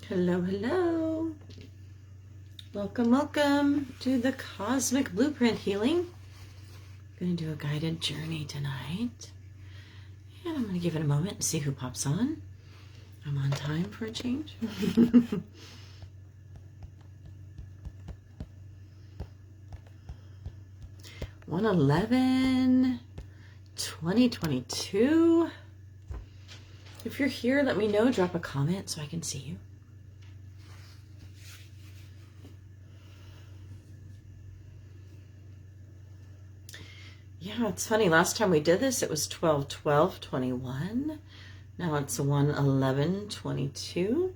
Hello, hello. Welcome, welcome to the Cosmic Blueprint Healing. I'm going to do a guided journey tonight. And I'm going to give it a moment and see who pops on. I'm on time for a change. 1/11/2022. If you're here, let me know. Drop a comment so I can see you. Yeah, it's funny. Last time we did this, it was 12/12/21. Now it's 1/11/22.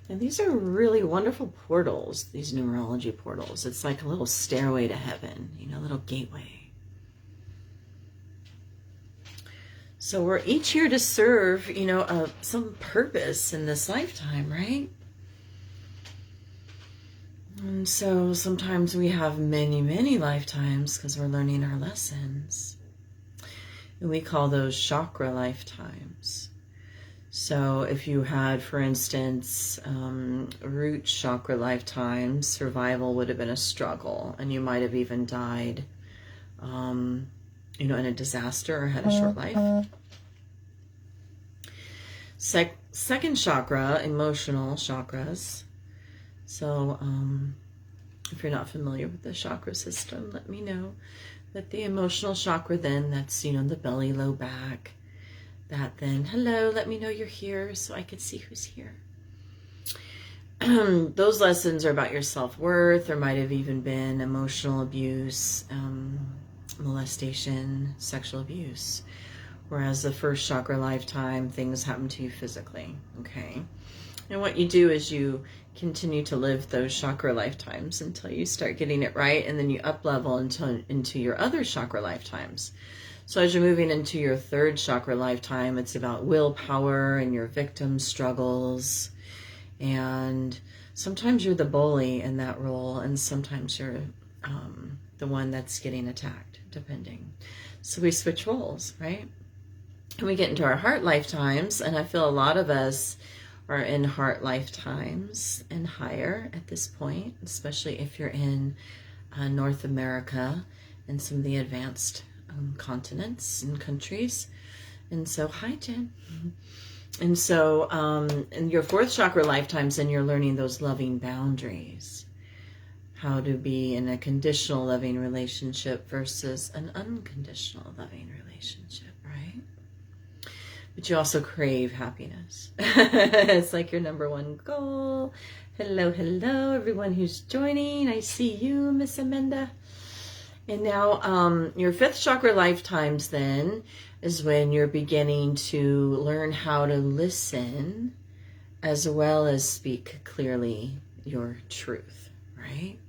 And these are really wonderful portals, these numerology portals. It's like a little stairway to heaven, you know, a little gateway. So we're each here to serve, you know, some purpose in this lifetime, right? And so sometimes we have many, many lifetimes because we're learning our lessons. And we call those chakra lifetimes. So if you had, for instance, root chakra lifetimes, survival would have been a struggle. And you might have even died, you know, in a disaster or had a short life. Second chakra, emotional chakras. So if you're not familiar with the chakra system, let me know. But the emotional chakra then, that's, you know, the belly, low back. That then, hello, let me know you're here so I could see who's here. Those lessons are about your self-worth. There might have even been emotional abuse, molestation, sexual abuse. Whereas the first chakra lifetime, things happen to you physically, okay? And what you do is you continue to live those chakra lifetimes until you start getting it right, and then you up-level into your other chakra lifetimes. So as you're moving into your third chakra lifetime, it's about willpower and your victim struggles. And sometimes you're the bully in that role, and sometimes you're the one that's getting attacked, depending. So we switch roles, right? And we get into our heart lifetimes, and I feel a lot of us are in heart lifetimes and higher at this point, especially if you're in North America and some of the advanced continents and countries. And so, hi, Jen. And so in your fourth chakra lifetimes, then you're learning those loving boundaries, how to be in a conditional loving relationship versus an unconditional loving relationship, right? But you also crave happiness. It's like your number one goal. Hello, hello, everyone who's joining. I see you, Miss Amanda. And now your fifth chakra lifetimes then is when you're beginning to learn how to listen as well as speak clearly your truth, right?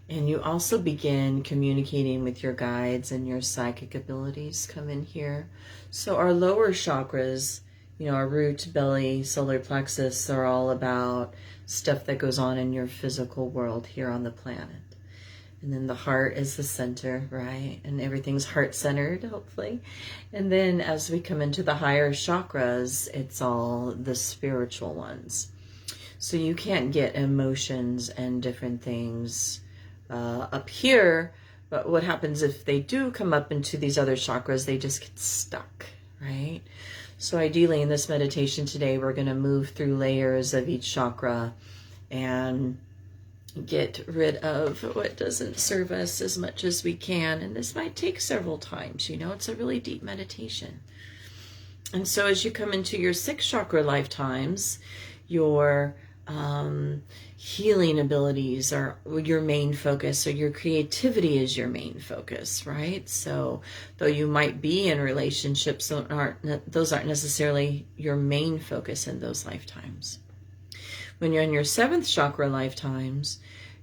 And you also begin communicating with your guides, and your psychic abilities come in here. So our lower chakras, you know, our root, belly, solar plexus, are all about stuff that goes on in your physical world here on the planet. And then the heart is the center, right? And everything's heart-centered, hopefully. And then as we come into the higher chakras, it's all the spiritual ones. So you can't get emotions and different things up here, but what happens if they do come up into these other chakras, they just get stuck, right? So ideally in this meditation today, we're going to move through layers of each chakra and get rid of what doesn't serve us as much as we can. And this might take several times, you know, it's a really deep meditation. And so as you come into your sixth chakra lifetimes, your healing abilities are your main focus, or your creativity is your main focus, right? So though you might be in relationships, those aren't necessarily your main focus in those lifetimes. When you're in your seventh chakra lifetimes,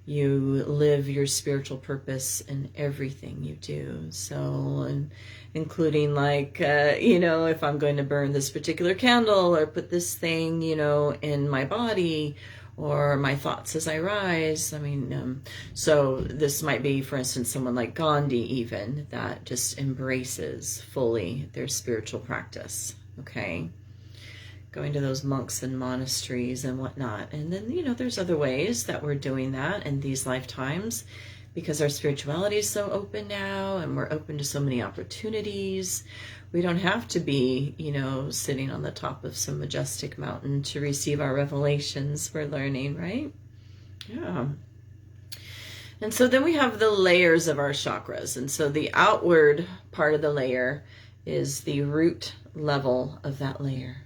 you live your spiritual purpose in everything you do. So, including like, you know, if I'm going to burn this particular candle or put this thing, you know, in my body, or my thoughts as I rise. I mean, so this might be, for instance, someone like Gandhi even, that just embraces fully their spiritual practice, okay? going to those monks and monasteries and whatnot. And then, you know, there's other ways that we're doing that in these lifetimes because our spirituality is so open now and we're open to so many opportunities. We don't have to be, you know, sitting on the top of some majestic mountain to receive our revelations we're learning, right? Yeah. And so then we have the layers of our chakras. And so the outward part of the layer is the root level of that layer.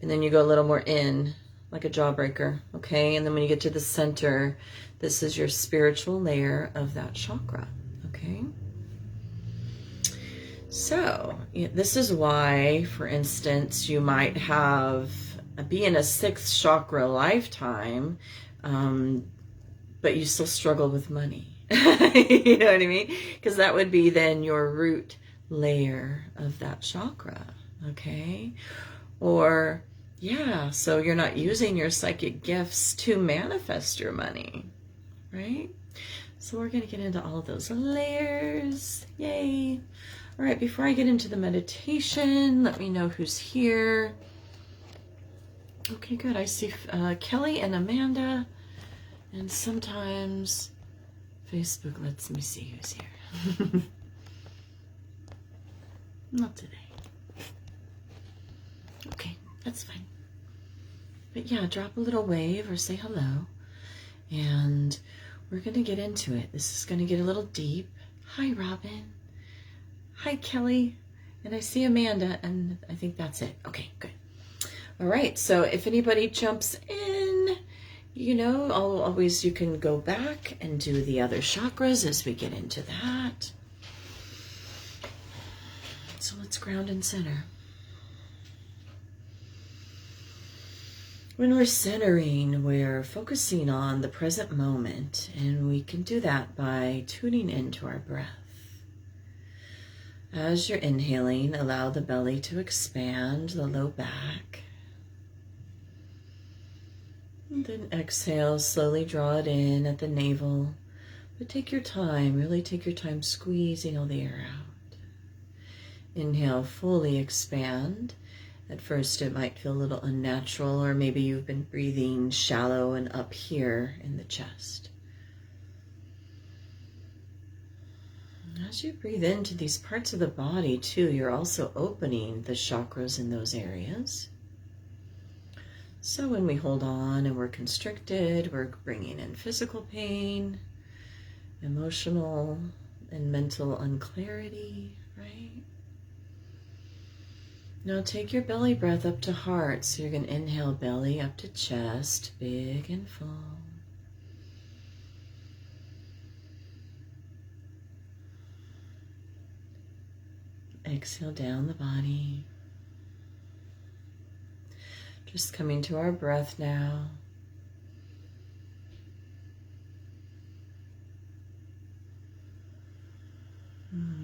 And then you go a little more in, like a jawbreaker, okay? And then when you get to the center, this is your spiritual layer of that chakra, okay? So this is why, for instance, you might be in a 6th chakra lifetime, but you still struggle with money. You know what I mean? Because that would be then your root layer of that chakra, okay? Or, yeah, so you're not using your psychic gifts to manifest your money, right? So we're going to get into all of those layers. Yay. All right, before I get into the meditation, let me know who's here. Okay, good. I see Kelly and Amanda. And sometimes Facebook lets me see who's here. Not today. Okay, that's fine. But yeah, drop a little wave or say hello. And we're going to get into it. This is going to get a little deep. Hi, Robin. Hi, Kelly. And I see Amanda, and I think that's it. Okay, good. All right, so if anybody jumps in, you know, you can go back and do the other chakras as we get into that. So let's ground and center. When we're centering, we're focusing on the present moment, and we can do that by tuning into our breath. As you're inhaling, allow the belly to expand, the low back. And then exhale, slowly draw it in at the navel. But take your time, really take your time squeezing all the air out. Inhale, fully expand. At first it might feel a little unnatural, or maybe you've been breathing shallow and up here in the chest. As you breathe into these parts of the body too, you're also opening the chakras in those areas. So when we hold on and we're constricted, we're bringing in physical pain, emotional and mental unclarity, right? Now take your belly breath up to heart. So you're going to inhale belly up to chest, big and full. Exhale down the body. Just coming to our breath now.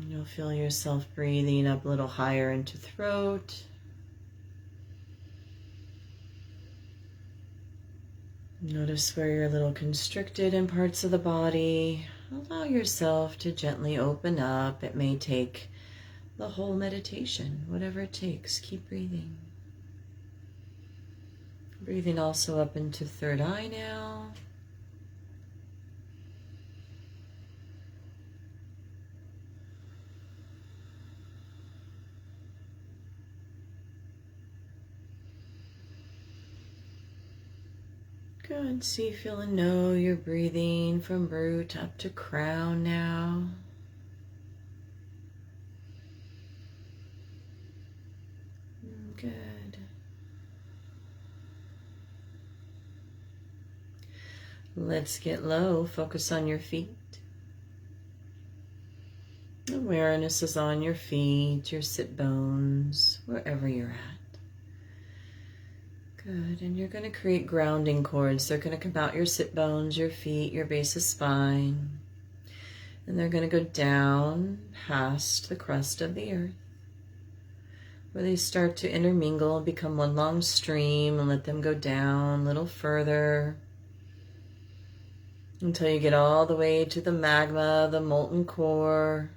You'll feel yourself breathing up a little higher into throat. Notice where you're a little constricted in parts of the body. Allow yourself to gently open up. It may take the whole meditation, whatever it takes. Keep breathing. Breathing also up into third eye now. Good. See, feel, and know you're breathing from root up to crown now. Good. Let's get low. Focus on your feet. Awareness is on your feet, your sit bones, wherever you're at. Good. And you're going to create grounding cords. They're going to come out your sit bones, your feet, your base of spine. And they're going to go down past the crust of the earth, where they start to intermingle and become one long stream, and let them go down a little further until you get all the way to the magma, the molten core,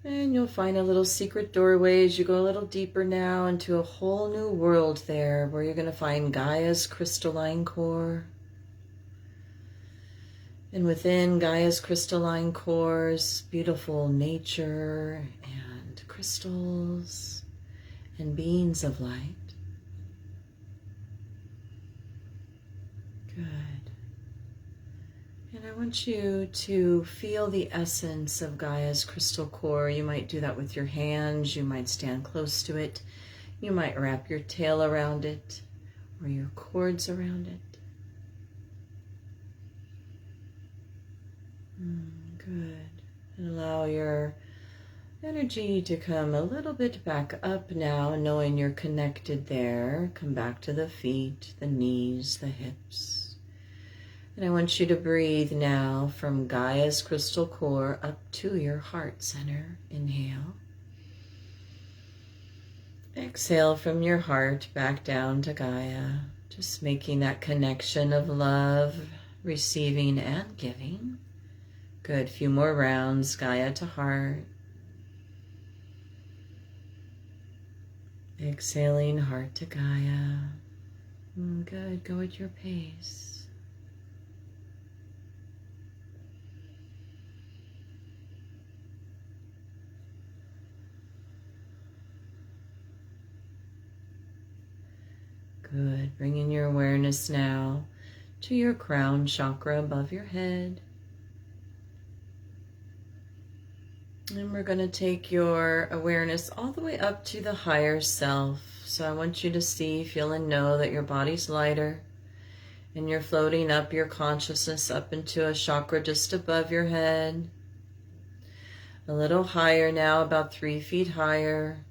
And you'll find a little secret doorway as you go a little deeper now into a whole new world there, where you're going to find Gaia's crystalline core. And within Gaia's crystalline cores, beautiful nature and crystals and beings of light. Good. And I want you to feel the essence of Gaia's crystal core. You might do that with your hands. You might stand close to it. You might wrap your tail around it or your cords around it. Good. And allow your energy to come a little bit back up now, knowing you're connected there. Come back to the feet, the knees, the hips. And I want you to breathe now from Gaia's crystal core up to your heart center. Inhale. Exhale from your heart back down to Gaia. Just making that connection of love, receiving and giving. Good. Few more rounds. Gaia to heart. Exhaling heart to Gaia. Good. Go at your pace. Good. Bringing your awareness now to your crown chakra above your head. And we're going to take your awareness all the way up to the higher self. So I want you to see, feel, and know that your body's lighter. And you're floating up your consciousness up into a chakra just above your head. A little higher now, about 3 feet higher.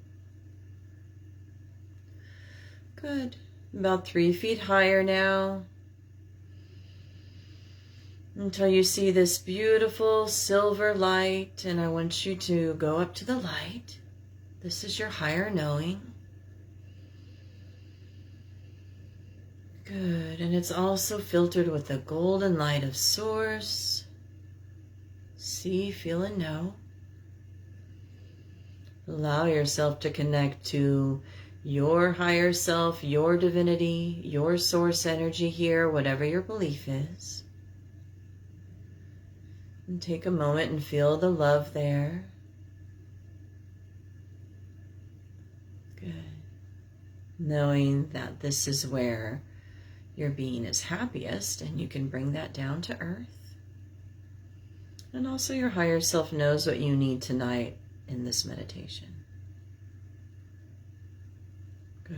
Good. About 3 feet higher now. Until you see this beautiful silver light, and I want you to go up to the light. This is your higher knowing. Good, and it's also filtered with the golden light of Source. See, feel, and know. Allow yourself to connect to your higher self, your divinity, your source energy here, whatever your belief is. And take a moment and feel the love there. Good. Knowing that this is where your being is happiest, and you can bring that down to earth. And also your higher self knows what you need tonight in this meditation. Good.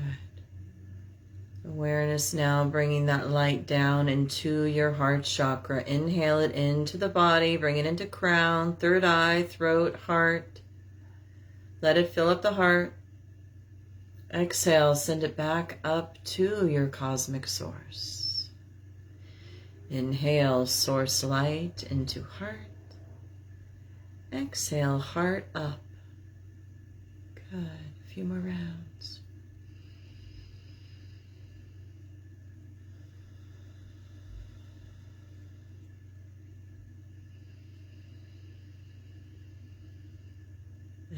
Awareness now, bringing that light down into your heart chakra. Inhale it into the body, bring it into crown, third eye, throat, heart. Let it fill up the heart. Exhale, send it back up to your cosmic source. Inhale, source light into heart. Exhale, heart up. Good. A few more rounds.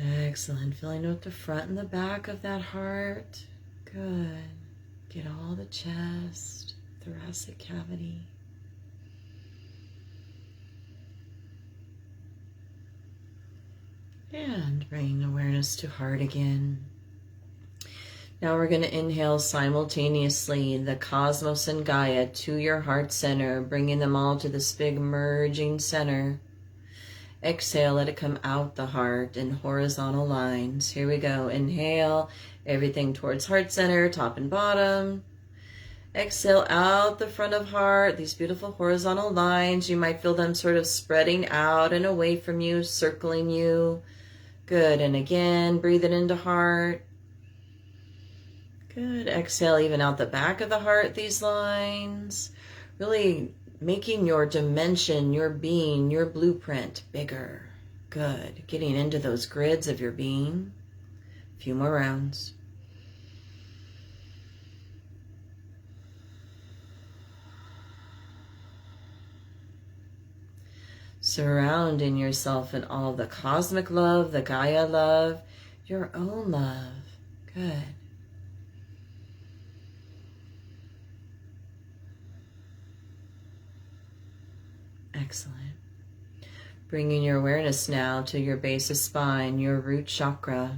Excellent. Feeling out the front and the back of that heart. Good. Get all the chest, thoracic cavity. And bring awareness to heart again. Now we're going to inhale simultaneously the cosmos and Gaia to your heart center, bringing them all to this big merging center. Exhale, let it come out the heart in horizontal lines. Here we go. Inhale, everything towards heart center, top and bottom. Exhale, out the front of heart, these beautiful horizontal lines. You might feel them sort of spreading out and away from you, circling you. Good. And again, breathe it into heart. Good. Exhale, even out the back of the heart, these lines. Really making your dimension, your being, your blueprint bigger. Good. Getting into those grids of your being. A few more rounds. Surrounding yourself in all the cosmic love, the Gaia love, your own love. Good. Excellent. Bringing your awareness now to your base of spine, your root chakra.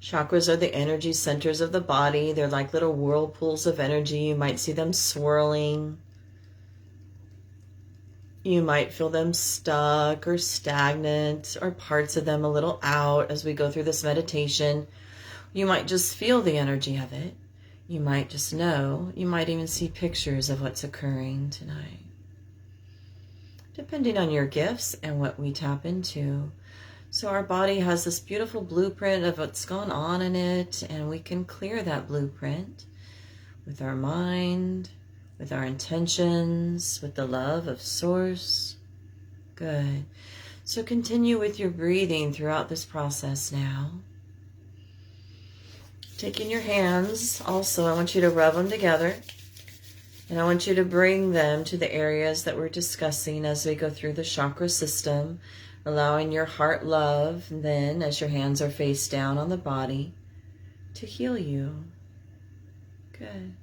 Chakras are the energy centers of the body. They're like little whirlpools of energy. You might see them swirling. You might feel them stuck or stagnant, or parts of them a little out as we go through this meditation. You might just feel the energy of it. You might just know. You might even see pictures of what's occurring tonight. Depending on your gifts and what we tap into. So our body has this beautiful blueprint of what's gone on in it, and we can clear that blueprint with our mind, with our intentions, with the love of Source. Good. So continue with your breathing throughout this process now. Taking your hands, also I want you to rub them together. And I want you to bring them to the areas that we're discussing as we go through the chakra system, allowing your heart love, and then as your hands are face down on the body, to heal you. Good.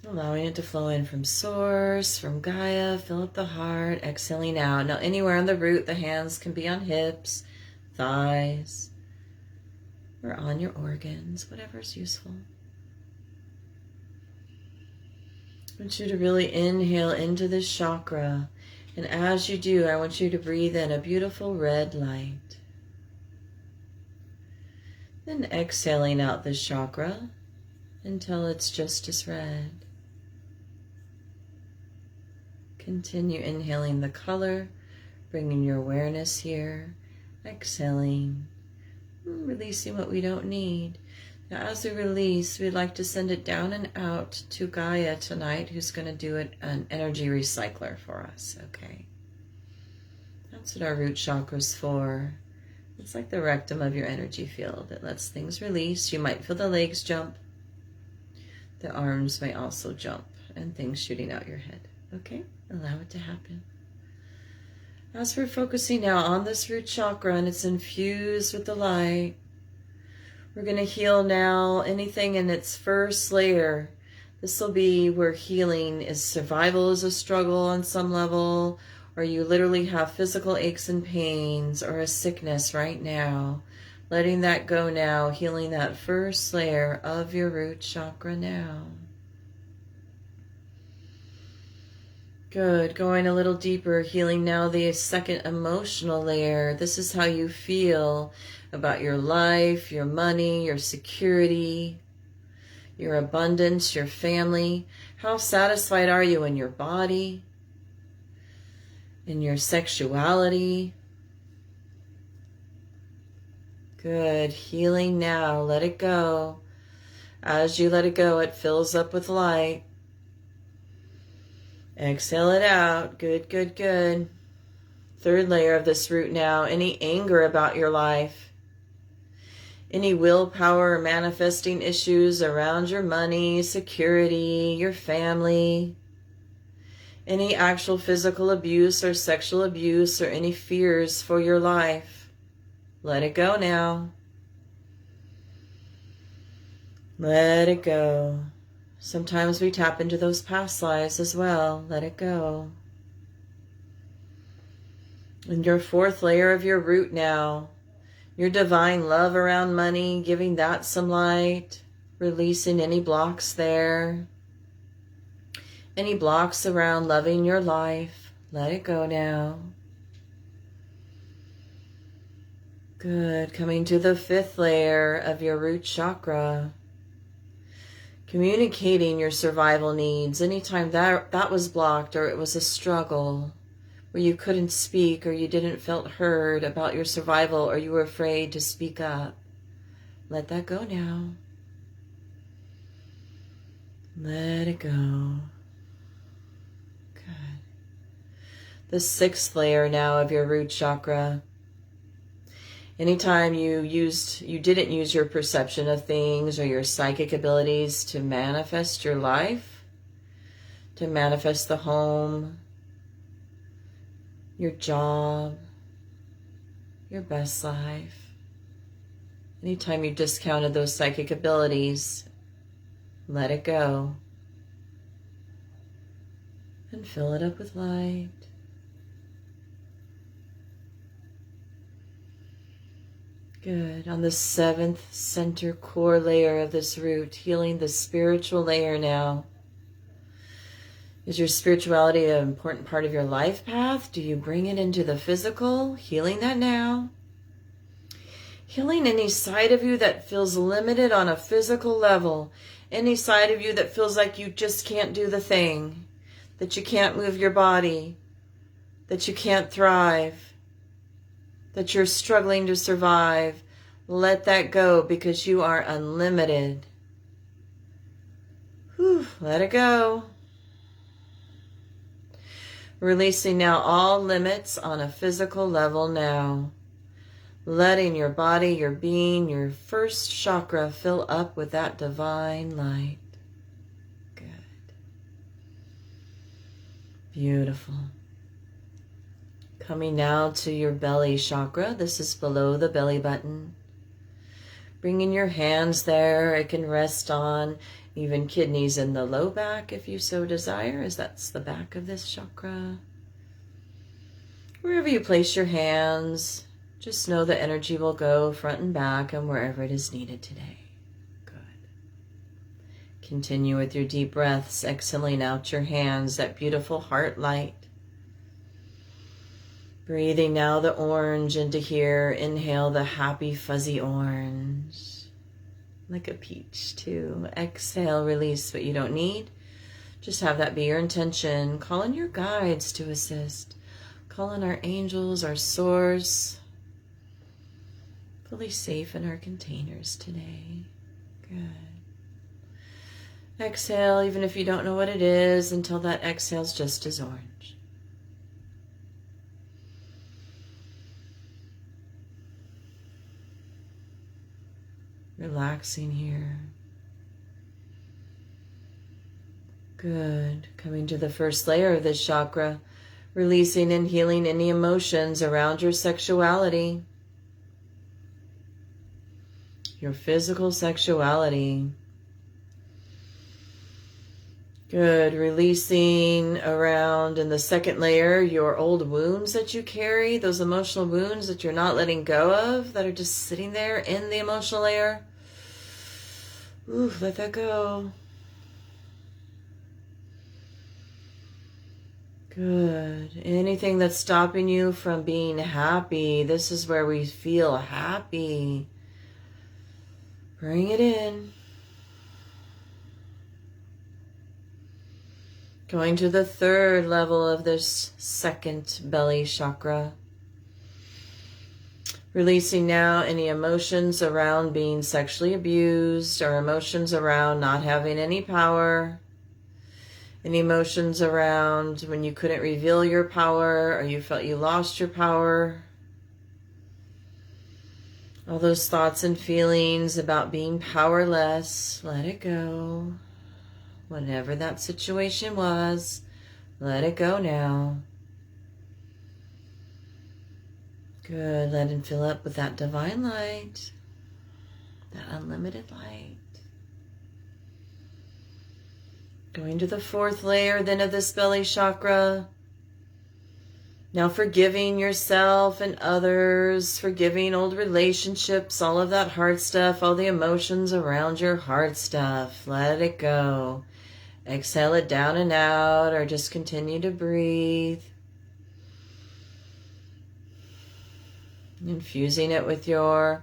Allowing it to flow in from Source, from Gaia, fill up the heart, exhaling out. Now anywhere on the root, the hands can be on hips, thighs, or on your organs, whatever's useful. I want you to really inhale into this chakra. And as you do, I want you to breathe in a beautiful red light. Then exhaling out this chakra until it's just as red. Continue inhaling the color, bringing your awareness here. Exhaling, releasing what we don't need. Now, as we release, we'd like to send it down and out to Gaia tonight, who's going to do an energy recycler for us, okay? That's what our root chakra's for. It's like the rectum of your energy field. It lets things release. You might feel the legs jump. The arms may also jump, and things shooting out your head, okay? Allow it to happen. As we're focusing now on this root chakra, and it's infused with the light, we're going to heal now anything in its first layer. This will be where healing is survival is a struggle on some level, or you literally have physical aches and pains or a sickness right now. Letting that go now, healing that first layer of your root chakra now. Good. Going a little deeper, healing now the second emotional layer. This is how you feel about your life, your money, your security, your abundance, your family. How satisfied are you in your body, in your sexuality? Good. Healing now. Let it go. As you let it go, it fills up with light. Exhale it out. Good, good, good. Third layer of this root now. Any anger about your life. Any willpower or manifesting issues around your money, security, your family. Any actual physical abuse or sexual abuse or any fears for your life. Let it go now. Let it go. Sometimes we tap into those past lives as well. Let it go. And your fourth layer of your root now. Your divine love around money, giving that some light. Releasing any blocks there. Any blocks around loving your life. Let it go now. Good. Coming to the fifth layer of your root chakra. Communicating your survival needs. Anytime that was blocked or it was a struggle where you couldn't speak or you didn't feel heard about your survival or you were afraid to speak up. Let that go now. Let it go. Good. The sixth layer now of your root chakra. Anytime you didn't use your perception of things or your psychic abilities to manifest your life, to manifest the home, your job, your best life. Anytime you discounted those psychic abilities, let it go and fill it up with light. Good. On the 7th center core layer of this root, healing the spiritual layer now. Is your spirituality an important part of your life path? Do you bring it into the physical? Healing that now. Healing any side of you that feels limited on a physical level. Any side of you that feels like you just can't do the thing. That you can't move your body. That you can't thrive. That you're struggling to survive. Let that go because you are unlimited. Whew, let it go. Releasing now all limits on a physical level now. Letting your body, your being, your first chakra fill up with that divine light. Good. Beautiful. Coming now to your belly chakra. This is below the belly button. Bringing your hands there. It can rest on even kidneys in the low back if you so desire, as that's the back of this chakra. Wherever you place your hands, just know the energy will go front and back and wherever it is needed today. Good. Continue with your deep breaths, exhaling out your hands, that beautiful heart light. Breathing now the orange into here. Inhale the happy fuzzy orange. Like a peach too. Exhale, release what you don't need. Just have that be your intention. Call in your guides to assist. Call in our angels, our source. Fully safe in our containers today. Good. Exhale, even if you don't know what it is, until that exhale's just as orange. Relaxing here. Good. Coming to the first layer of this chakra, releasing and healing any emotions around your sexuality, your physical sexuality. Good. Releasing around in the second layer your old wounds that you carry, those emotional wounds that you're not letting go of, that are just sitting there in the emotional layer. Ooh, let that go. Good. Anything that's stopping you from being happy, this is where we feel happy. Bring it in. Going to the third level of this second belly chakra. Releasing now any emotions around being sexually abused or emotions around not having any power. Any emotions around when you couldn't reveal your power or you felt you lost your power. All those thoughts and feelings about being powerless, let it go. Whatever that situation was, let it go now. Good. Let it fill up with that divine light, that unlimited light. Going to the fourth layer then of this belly chakra. Now forgiving yourself and others, forgiving old relationships, all of that hard stuff, all the emotions around your hard stuff. Let it go. Exhale it down and out, or just continue to breathe. Infusing it with your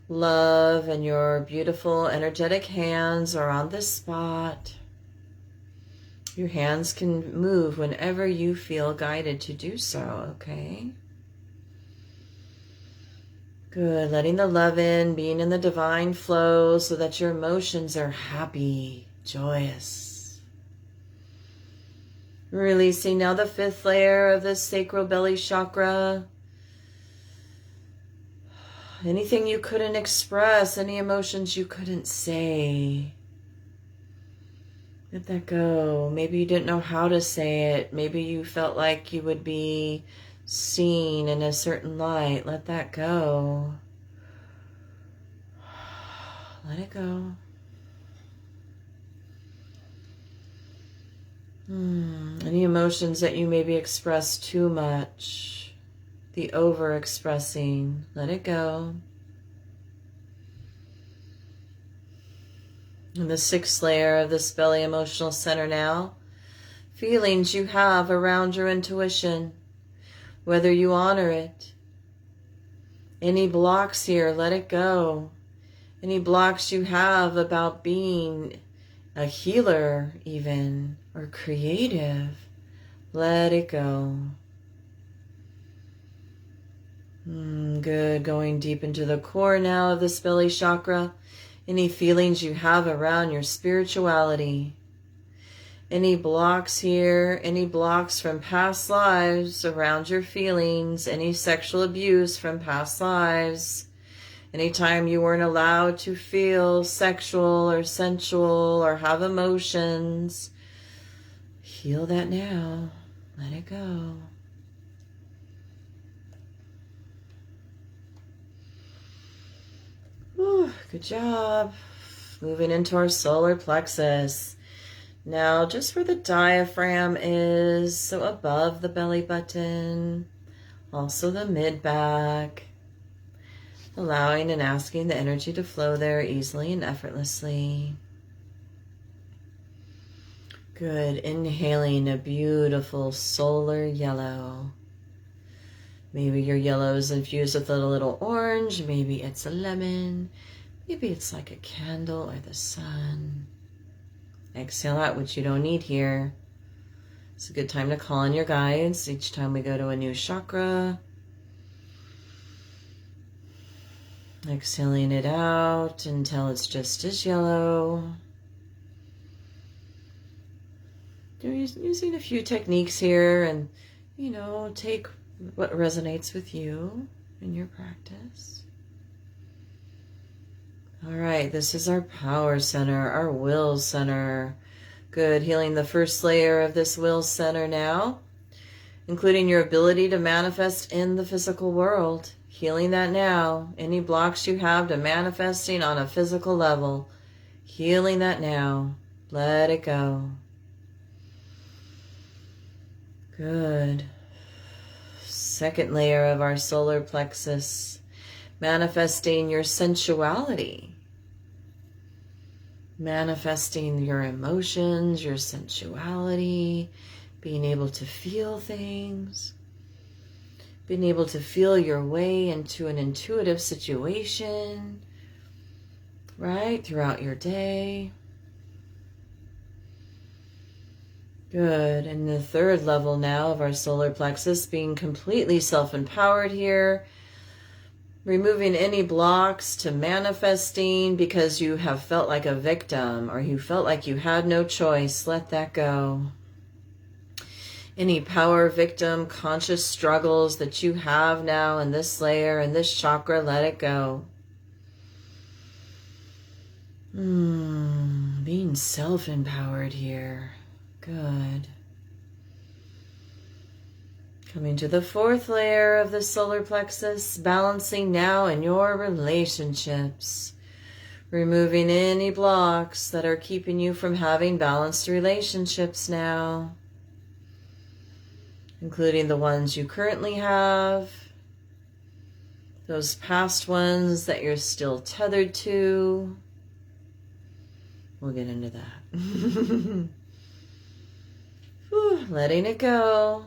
love and your beautiful energetic hands are on this spot. Your hands can move whenever you feel guided to do so, okay? Good. Letting the love in, being in the divine flow so that your emotions are happy, joyous. Releasing now the fifth layer of the sacral belly chakra. Anything you couldn't express, any emotions you couldn't say. Let that go. Maybe you didn't know how to say it. Maybe you felt like you would be seen in a certain light. Let that go. Let it go. Any emotions that you maybe expressed too much, the over-expressing, let it go. And the 6th layer of this belly emotional center now, feelings you have around your intuition, whether you honor it. Any blocks here, let it go. Any blocks you have about being a healer even, or creative, let it go. Good. Going deep into the core now of this belly chakra. Any feelings you have around your spirituality. Any blocks here, any blocks from past lives around your feelings, any sexual abuse from past lives. Anytime you weren't allowed to feel sexual or sensual or have emotions, heal that now. Let it go. Good job. Moving into our solar plexus. Now, just where the diaphragm is, so above the belly button, also the mid-back, allowing and asking the energy to flow there easily and effortlessly. Good. Inhaling a beautiful solar yellow. Maybe your yellow is infused with a little orange. Maybe it's a lemon. Maybe it's like a candle or the sun. Exhale out what you don't need here. It's a good time to call on your guides each time we go to a new chakra. Exhaling it out until it's just as yellow. Using a few techniques here and, take what resonates with you in your practice. All right, this is our power center, our will center. Good, healing the 1st layer of this will center now, including your ability to manifest in the physical world. Healing that now. Any blocks you have to manifesting on a physical level, healing that now. Let it go. Good. 2nd layer of our solar plexus, manifesting your sensuality. Manifesting your emotions, your sensuality, being able to feel things, being able to feel your way into an intuitive situation, right, throughout your day. Good. And the 3rd level now of our solar plexus, being completely self-empowered here, removing any blocks to manifesting because you have felt like a victim or you felt like you had no choice. Let that go. Any power victim conscious struggles that you have now in this layer and this chakra, let it go. Being self-empowered here. Good. Coming to the 4th layer of the solar plexus, balancing now in your relationships. Removing any blocks that are keeping you from having balanced relationships now. Including the ones you currently have. Those past ones that you're still tethered to. We'll get into that. Letting it go.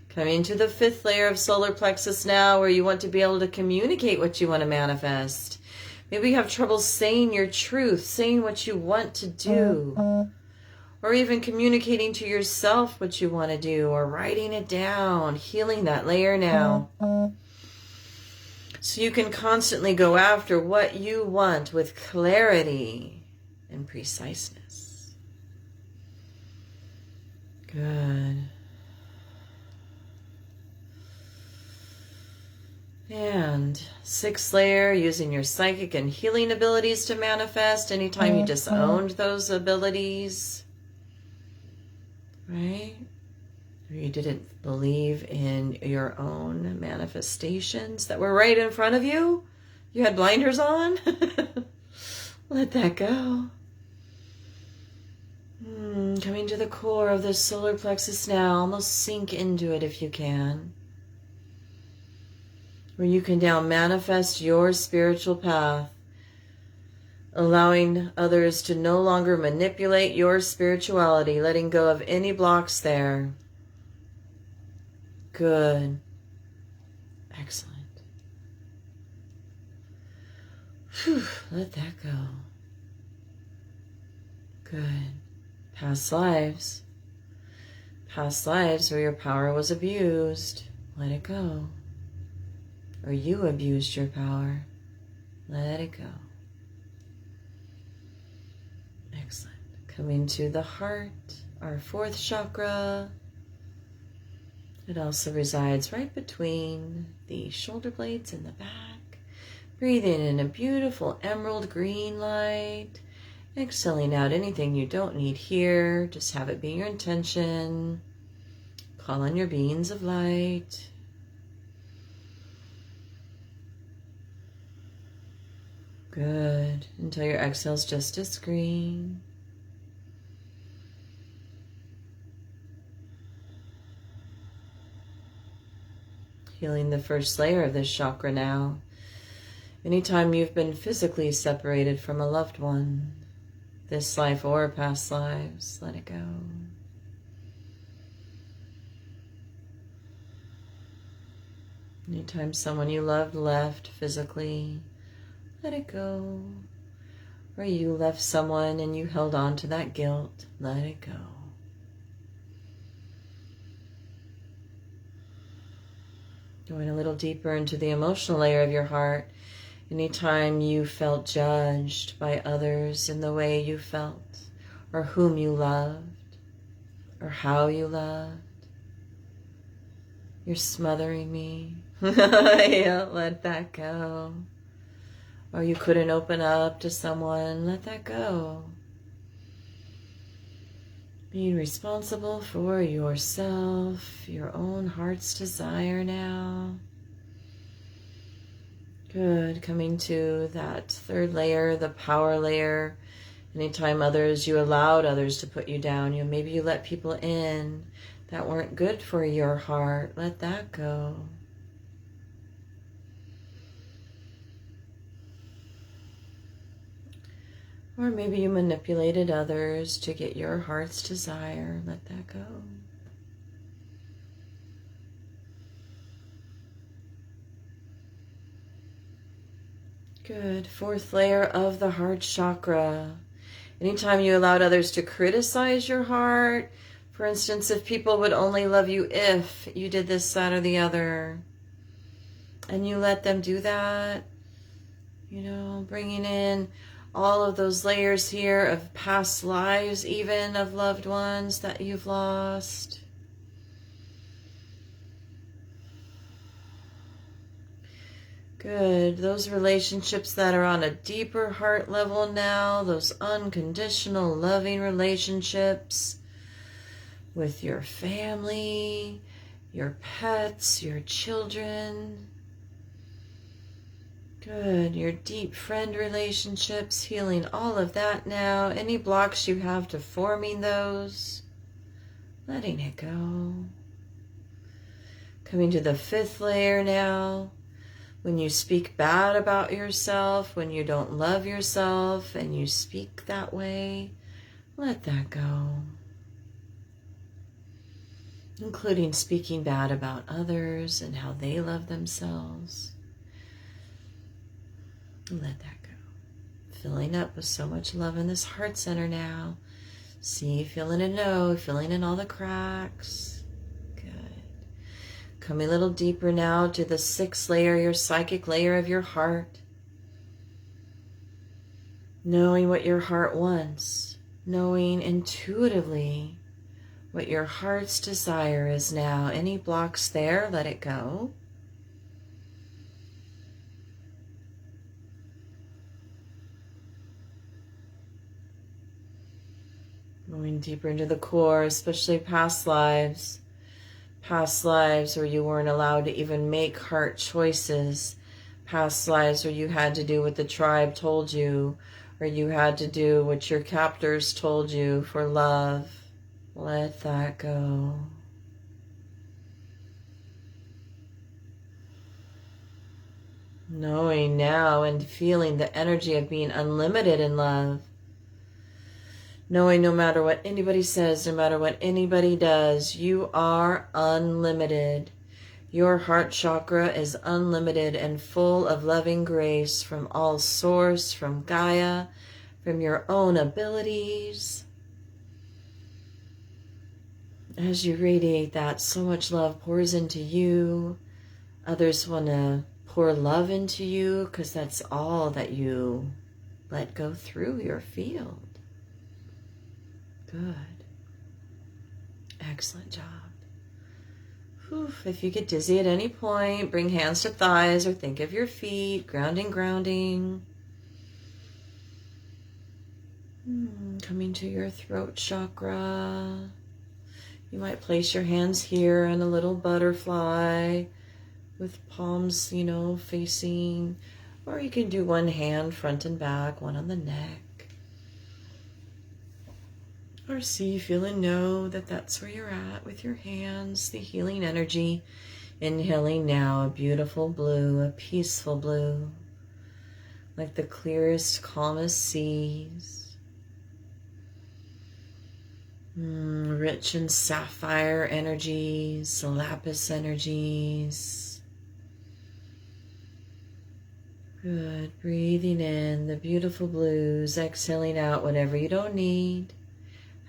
Coming to the 5th layer of solar plexus now, where you want to be able to communicate what you want to manifest. Maybe you have trouble saying your truth, saying what you want to do, or even communicating to yourself what you want to do, or writing it down, healing that layer now. So you can constantly go after what you want with clarity and preciseness. Good. And 6th layer, using your psychic and healing abilities to manifest anytime you disowned those abilities, right? Or you didn't believe in your own manifestations that were right in front of you. You had blinders on. Let that go. Coming to the core of the solar plexus now. Almost sink into it if you can. Where you can now manifest your spiritual path, allowing others to no longer manipulate your spirituality, letting go of any blocks there. Good. Excellent. Whew, let that go. Good. Past lives. Past lives where your power was abused. Let it go. Or you abused your power. Let it go. Excellent. Coming to the heart, our 4th chakra. It also resides right between the shoulder blades and the back. Breathing in a beautiful emerald green light. Exhaling out anything you don't need here. Just have it be your intention. Call on your beings of light. Good. Until your exhale's just as green. Healing the 1st layer of this chakra now. Anytime you've been physically separated from a loved one, this life or past lives, let it go. Anytime someone you loved left physically, let it go. Or you left someone and you held on to that guilt, let it go. Going a little deeper into the emotional layer of your heart. Anytime you felt judged by others in the way you felt, or whom you loved, or how you loved, you're smothering me. Yeah, let that go. Or you couldn't open up to someone, let that go. Being responsible for yourself, your own heart's desire now. Good. Coming to that 3rd layer, the power layer. Anytime you allowed others to put you down, maybe you let people in that weren't good for your heart. Let that go. Or maybe you manipulated others to get your heart's desire. Let that go. Good. 4th layer of the heart chakra. Anytime you allowed others to criticize your heart, for instance, if people would only love you if you did this, that, or the other, and you let them do that, bringing in all of those layers here of past lives, even of loved ones that you've lost. Good. Those relationships that are on a deeper heart level now, those unconditional loving relationships with your family, your pets, your children. Good. Your deep friend relationships, healing all of that now. Any blocks you have to forming those, letting it go. Coming to the 5th layer now. When you speak bad about yourself, when you don't love yourself and you speak that way, let that go. Including speaking bad about others and how they love themselves. Let that go. Filling up with so much love in this heart center now. See, feeling a no, filling in all the cracks. Coming a little deeper now to the 6th layer, your psychic layer of your heart. Knowing what your heart wants. Knowing intuitively what your heart's desire is now. Any blocks there, let it go. Going deeper into the core, especially past lives. Past lives where you weren't allowed to even make heart choices. Past lives where you had to do what the tribe told you, or you had to do what your captors told you for love. Let that go. Knowing now and feeling the energy of being unlimited in love. Knowing no matter what anybody says, no matter what anybody does, you are unlimited. Your heart chakra is unlimited and full of loving grace from all source, from Gaia, from your own abilities. As you radiate that, so much love pours into you. Others want to pour love into you because that's all that you let go through your field. Good. Excellent job. Whew. If you get dizzy at any point, bring hands to thighs or think of your feet. Grounding, grounding. Coming to your throat chakra. You might place your hands here in a little butterfly with palms, facing. Or you can do one hand front and back, one on the neck. Or see, feel, and know that that's where you're at with your hands, the healing energy. Inhaling now a beautiful blue, a peaceful blue, like the clearest, calmest seas. Rich in sapphire energies, lapis energies. Good. Breathing in the beautiful blues, exhaling out whatever you don't need.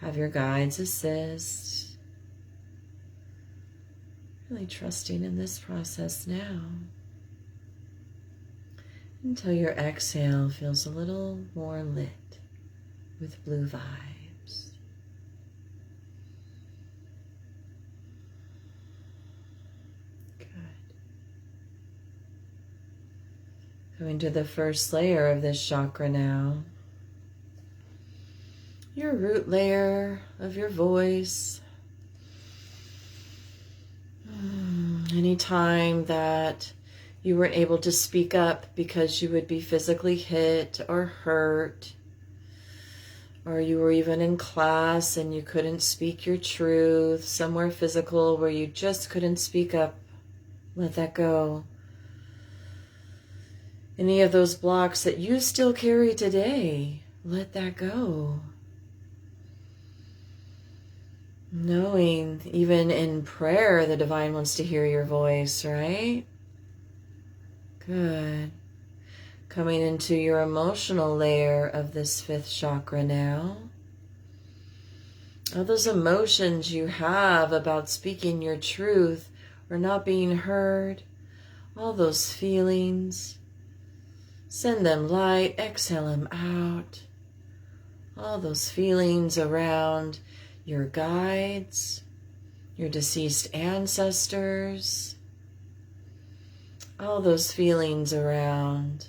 Have your guides assist. Really trusting in this process now. Until your exhale feels a little more lit with blue vibes. Good. Going to the first layer of this chakra now. Your root layer of your voice. Anytime that you weren't able to speak up because you would be physically hit or hurt, or you were even in class and you couldn't speak your truth, somewhere physical where you just couldn't speak up, let that go. Any of those blocks that you still carry today, let that go. Knowing even in prayer the divine wants to hear your voice, right? Good. Coming into your emotional layer of this fifth chakra now. All those emotions you have about speaking your truth or not being heard, all those feelings, send them light, exhale them out. All those feelings around your guides, your deceased ancestors, all those feelings around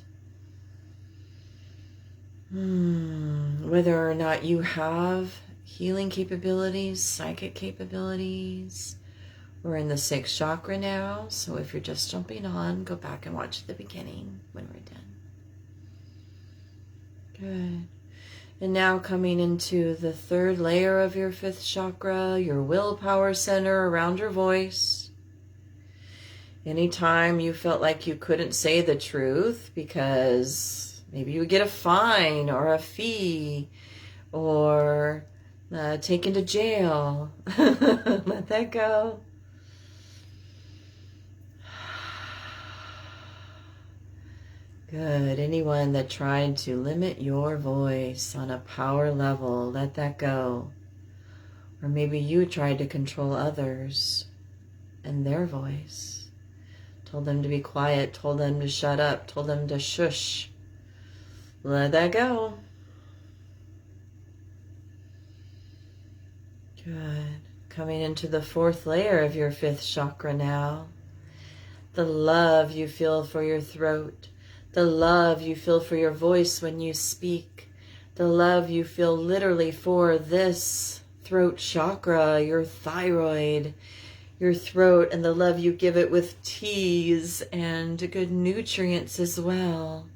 whether or not you have healing capabilities, psychic capabilities. We're in the sixth chakra now, so if you're just jumping on, go back and watch the beginning when we're done. Good. And now coming into the third layer of your fifth chakra, your willpower center around your voice. Anytime you felt like you couldn't say the truth because maybe you would get a fine or a fee or taken to jail, let that go. Good. Anyone that tried to limit your voice on a power level, let that go. Or maybe you tried to control others and their voice. Told them to be quiet, told them to shut up, told them to shush. Let that go. Good. Coming into the fourth layer of your fifth chakra now. The love you feel for your throat. The love you feel for your voice when you speak. the love you feel literally for this throat chakra, your thyroid, your throat, and the love you give it with teas and good nutrients as well.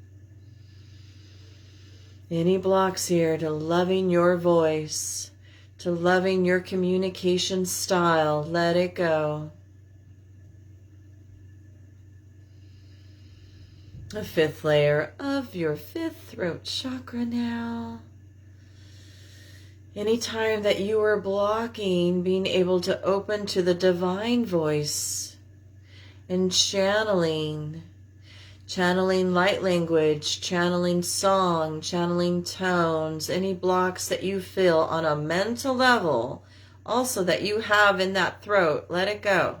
Any blocks here to loving your voice, to loving your communication style, let it go. The fifth layer of your fifth throat chakra now. Anytime that you are blocking being able to open to the divine voice and channeling light language, channeling song, channeling tones, any blocks that you feel on a mental level, also that you have in that throat, let it go.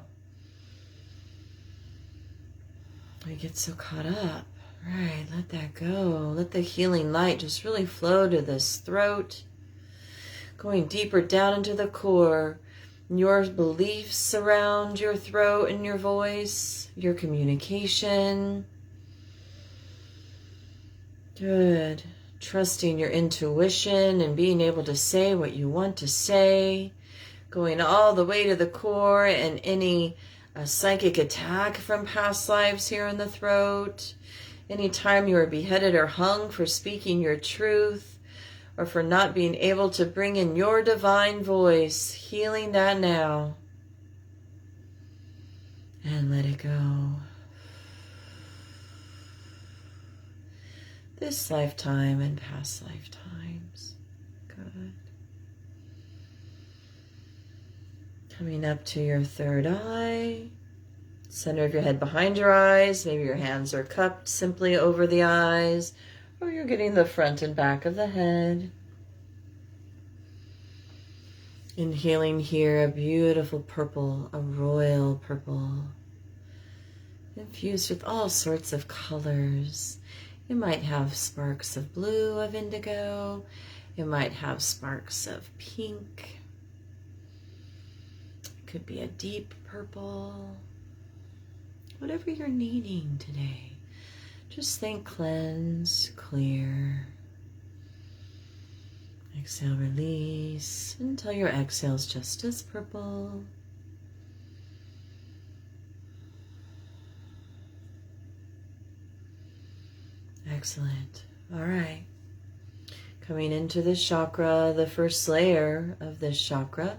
I get so caught up. Right, let that go. Let the healing light just really flow to this throat. Going deeper down into the core. Your beliefs around your throat and your voice. Your communication. Good. Trusting your intuition and being able to say what you want to say. Going all the way to the core and any psychic attack from past lives here in the throat. Anytime you are beheaded or hung for speaking your truth or for not being able to bring in your divine voice, healing that now. And let it go. This lifetime and past lifetimes. Good. Coming up to your third eye. Center of your head behind your eyes. Maybe your hands are cupped simply over the eyes, or you're getting the front and back of the head. Inhaling here a beautiful purple, a royal purple, infused with all sorts of colors. It might have sparks of blue, of indigo. It might have sparks of pink. It could be a deep purple. Whatever you're needing today, just think cleanse, clear. Exhale, release until your exhale's just as purple. Excellent. All right. Coming into this chakra, the first layer of this chakra,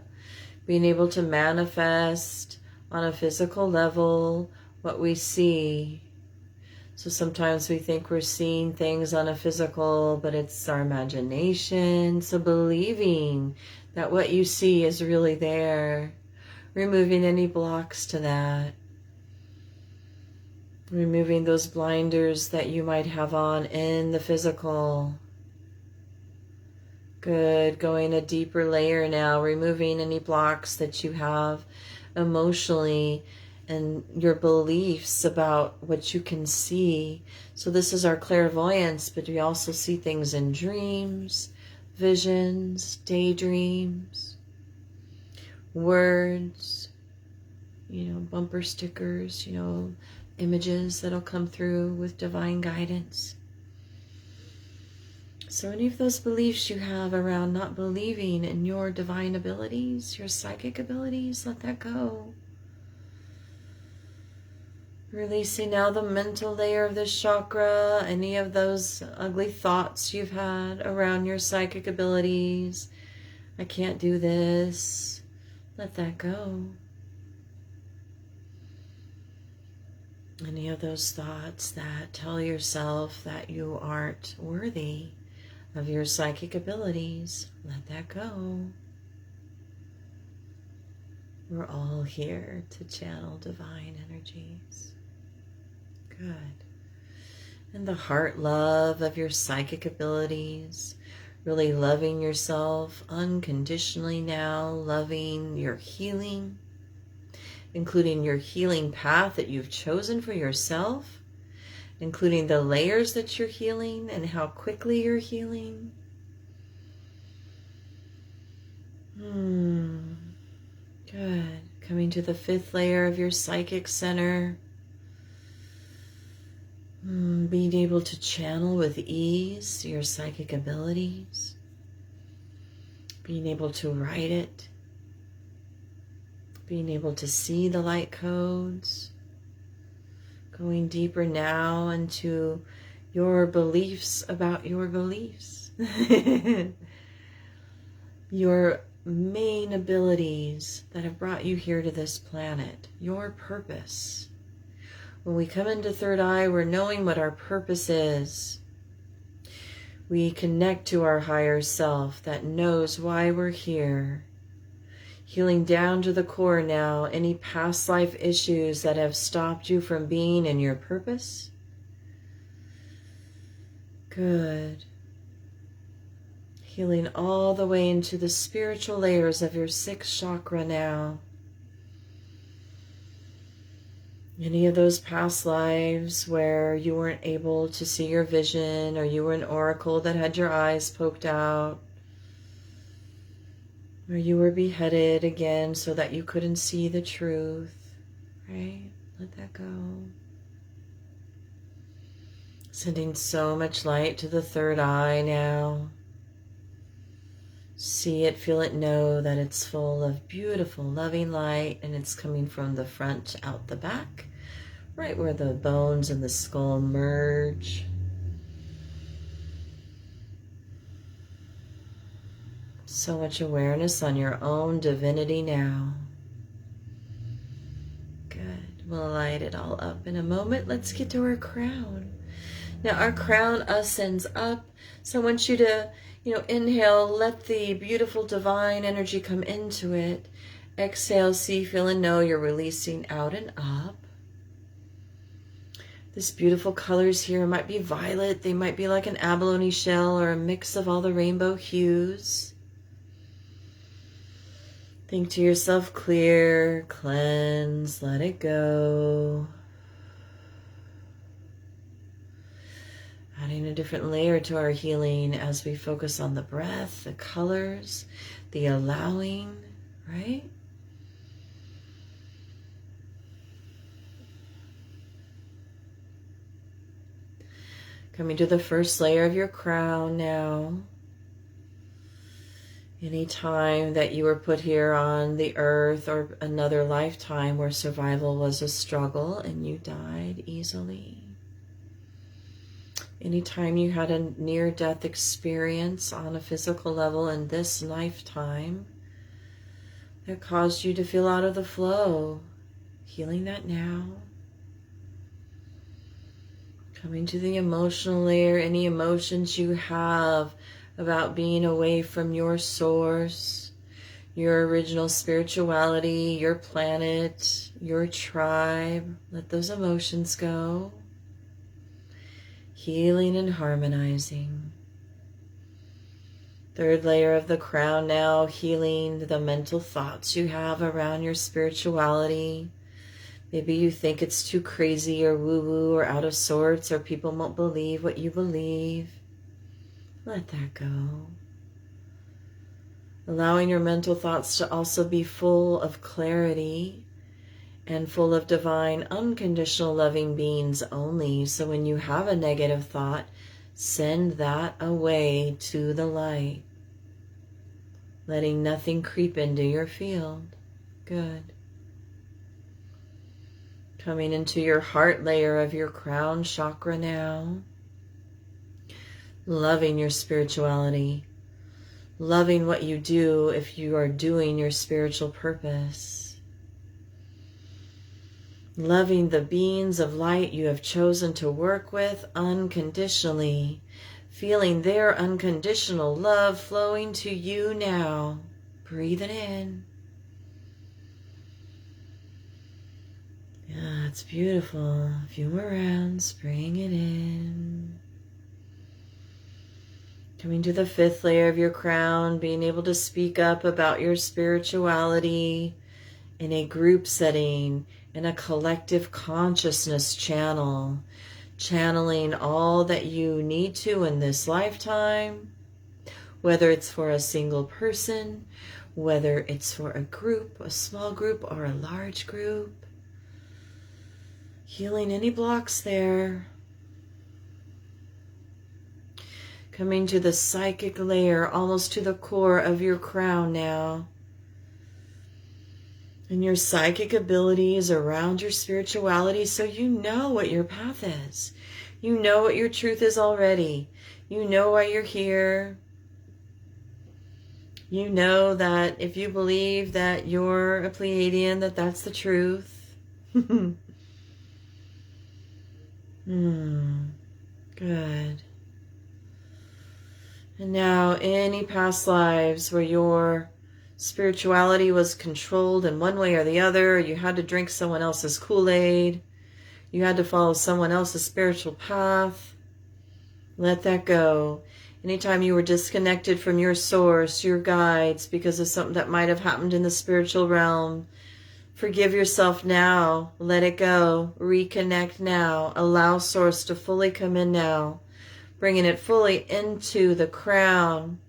being able to manifest on a physical level what we see. So sometimes we think we're seeing things on a physical, but it's our imagination. So believing that what you see is really there. Removing any blocks to that. Removing those blinders that you might have on in the physical. Good. Going a deeper layer now. Removing any blocks that you have emotionally and your beliefs about what you can see. So this is our clairvoyance, but we also see things in dreams, visions, daydreams, words, bumper stickers, images that'll come through with divine guidance. So any of those beliefs you have around not believing in your divine abilities, your psychic abilities, let that go. Releasing now the mental layer of this chakra, any of those ugly thoughts you've had around your psychic abilities. I can't do this. Let that go. Any of those thoughts that tell yourself that you aren't worthy of your psychic abilities, let that go. We're all here to channel divine energies. Good. And the heart love of your psychic abilities, really loving yourself unconditionally now, loving your healing, including your healing path that you've chosen for yourself, including the layers that you're healing and how quickly you're healing. Good. Coming to the fifth layer of your psychic center. Being able to channel with ease your psychic abilities. Being able to write it. Being able to see the light codes. Going deeper now into your beliefs about your beliefs. Your main abilities that have brought you here to this planet. Your purpose. When we come into third eye, we're knowing what our purpose is. We connect to our higher self that knows why we're here. Healing down to the core now, any past life issues that have stopped you from being in your purpose. Good. Healing all the way into the spiritual layers of your sixth chakra now. Any of those past lives where you weren't able to see your vision, or you were an oracle that had your eyes poked out, or you were beheaded again so that you couldn't see the truth, right? Let that go. Sending so much light to the third eye now. See it, feel it, know that it's full of beautiful, loving light, and it's coming from the front out the back, right where the bones and the skull merge. So much awareness on your own divinity now. Good. We'll light it all up in a moment. Let's get to our crown. Now our crown ascends up. So I want you to, inhale, let the beautiful divine energy come into it. Exhale, see, feel, and know you're releasing out and up. This beautiful colors here might be violet. They might be like an abalone shell or a mix of all the rainbow hues. Think to yourself, clear, cleanse, let it go. Adding a different layer to our healing as we focus on the breath, the colors, the allowing, right? Coming to the first layer of your crown now. Any time that you were put here on the earth or another lifetime where survival was a struggle and you died easily. Anytime you had a near-death experience on a physical level in this lifetime that caused you to feel out of the flow, healing that now. Coming to the emotional layer, any emotions you have about being away from your source, your original spirituality, your planet, your tribe. Let those emotions go. Healing and harmonizing. Third layer of the crown now, healing the mental thoughts you have around your spirituality. Maybe you think it's too crazy or woo-woo or out of sorts, or people won't believe what you believe. Let that go. Allowing your mental thoughts to also be full of clarity and full of divine, unconditional loving beings only. So when you have a negative thought, send that away to the light. Letting nothing creep into your field. Good. Coming into your heart layer of your crown chakra now. Loving your spirituality. Loving what you do if you are doing your spiritual purpose. Loving the beings of light you have chosen to work with unconditionally. Feeling their unconditional love flowing to you now. Breathe it in. Yeah, it's beautiful. A few more rounds. Bring it in. Coming to the fifth layer of your crown, being able to speak up about your spirituality in a group setting, in a collective consciousness channel, channeling all that you need to in this lifetime, whether it's for a single person, whether it's for a group, a small group or a large group. Healing any blocks there. Coming to the psychic layer, almost to the core of your crown now. And your psychic abilities around your spirituality, so you know what your path is. You know what your truth is already. You know why you're here. You know that if you believe that you're a Pleiadian, that that's the truth. Good. And now, any past lives where your spirituality was controlled in one way or the other, you had to drink someone else's Kool-Aid, you had to follow someone else's spiritual path, let that go. Anytime you were disconnected from your source, your guides, because of something that might have happened in the spiritual realm, forgive yourself now. Let it go. Reconnect now. Allow source to fully come in now. Bringing it fully into the crown.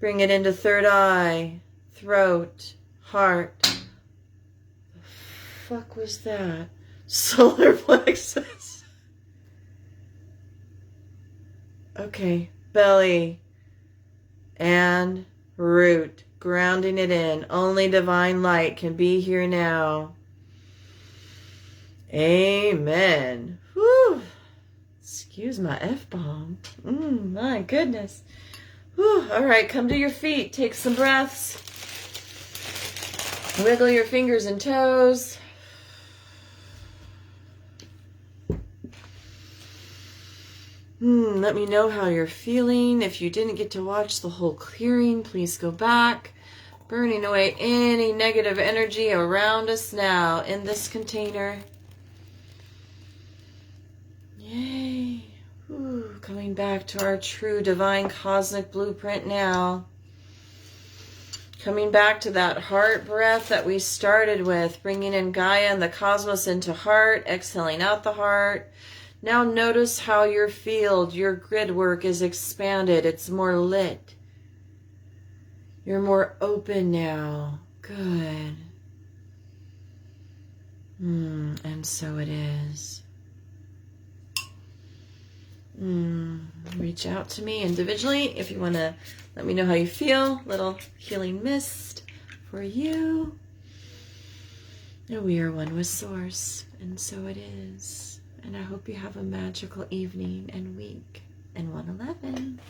Bring it into third eye, throat, heart. The fuck was that? Solar plexus. Okay, belly and root, grounding it in. Only divine light can be here now. Amen. Whew. Excuse my F-bomb. My goodness. Whew. All right, come to your feet. Take some breaths. Wiggle your fingers and toes. Let me know how you're feeling. If you didn't get to watch the whole clearing, please go back. Burning away any negative energy around us now in this container. Yay. Whew. Coming back to our true divine cosmic blueprint now. Coming back to that heart breath that we started with. Bringing in Gaia and the cosmos into heart. Exhaling out the heart. Now notice how your field, your grid work is expanded. It's more lit. You're more open now. Good. And so it is. Reach out to me individually if you want to let me know how you feel. Little healing mist for you. And we are one with Source. And so it is. And I hope you have a magical evening and week. And 111.